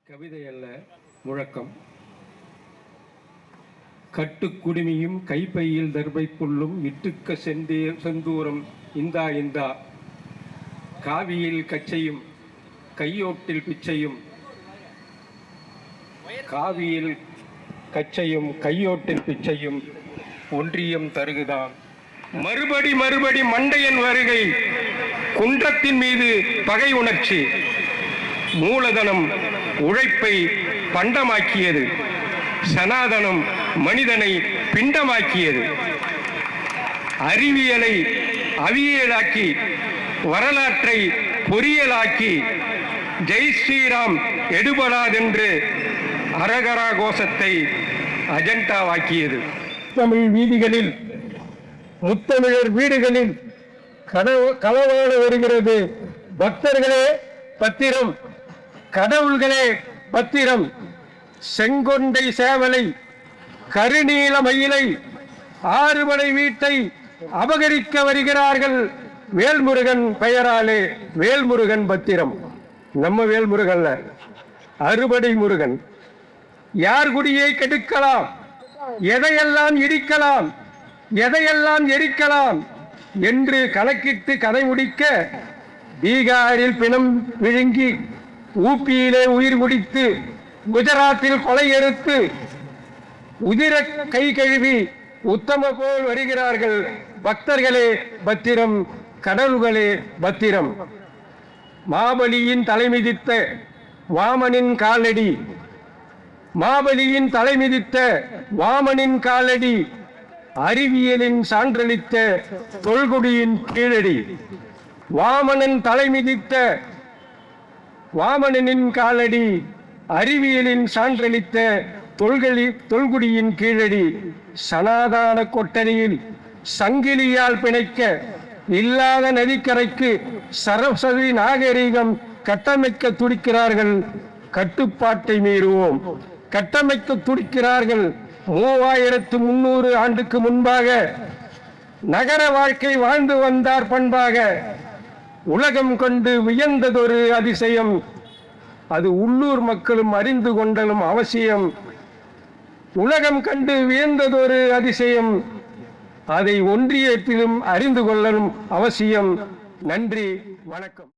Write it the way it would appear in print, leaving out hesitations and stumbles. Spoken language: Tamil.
கவிதை அல்ல, முழக்கம். கட்டுக்குடுமியும் கைப்பையில் தர்பைப்புள்ளும் இட்டுக்க செந்தூரம் இந்தா இந்தா, காவியில் கச்சையும் கையோட்டில் பிச்சையும், காவியில் கச்சையும் கையோட்டில் பிச்சையும் ஒன்றியம் தருகுதான். மறுபடி மறுபடி மண்டையன் வருகை, குன்றத்தின் மீது பகை உணர்ச்சி. மூலதனம் உழைப்பை பண்டமாக்கியது, சனாதனம் மனிதனை பிண்டமாக்கியது. அறிவியலை அவியலாக்கி, வரலாற்றை பொறியலாக்கி, ஜெய் ஸ்ரீராம் எடுபடாதென்று அரகரா கோஷத்தை அஜெண்டாவாக்கியது. தமிழ் வீதிகளில், முத்தமிழர் வீடுகளில் களவாட வருகிறது. பக்தர்களே பத்திரம், கடவுள்களே பத்திரம். செங்கொண்டை சேவலை, கருநீல மயிலை, ஆறுபடை வீட்டை அபகரிக்க வருகிறார்கள். வேல்முருகன் பெயராலே வேல்முருகன் பத்திரம். நம்ம வேல்முருகன்ல, அறுபடை முருகன். யார் குடியை கெடுக்கலாம், எதையெல்லாம் இடிக்கலாம், எதையெல்லாம் எரிக்கலாம் என்று கணக்கிட்டு கதை முடிக்க, பீகாரில் பிணம் விழுங்கி, ஊப்பியிலே உயிர் முடித்து, குஜராத்தில் கொலை எடுத்து, உதிர கை கழுவி உத்தம போல் வருகிறார்கள். பக்தர்களே பத்திரம், கடவுள்களே பத்திரம். மாபலியின் தலைமிதித்த வாமனின் காலடி, மாபலியின் தலைமிதித்த வாமனின் காலடி, அறிவியலின் சான்றளித்த தொல்குடியின் கீழடி. வாமனன் தலைமிதித்த வாமனனின் காலடி, அறிவியலின் சான்றளித்த தொல்குடியின் கீழடி. சனாதான கொட்டடியில் சங்கிலியால் பிணைக்க, இல்லாத நதிக்கரைக்கு சரஸ்வதி நாகரிகம் கட்டமைக்க துடிக்கிறார்கள். கட்டுப்பாட்டை மீறுவோம், கட்டமைக்க துடிக்கிறார்கள். 3300 ஆண்டுக்கு முன்பாக நகர வாழ்க்கை வாழ்ந்து வந்தார் பண்பாக. உலகம் கண்டு வியந்ததொரு அதிசயம், அது உள்ளூர் மக்களும் அறிந்து கொண்டலும் அவசியம். உலகம் கண்டு வியந்ததொரு அதிசயம், அதை ஒன்றியத்திலும் அறிந்து கொள்ளலும் அவசியம். நன்றி, வணக்கம்.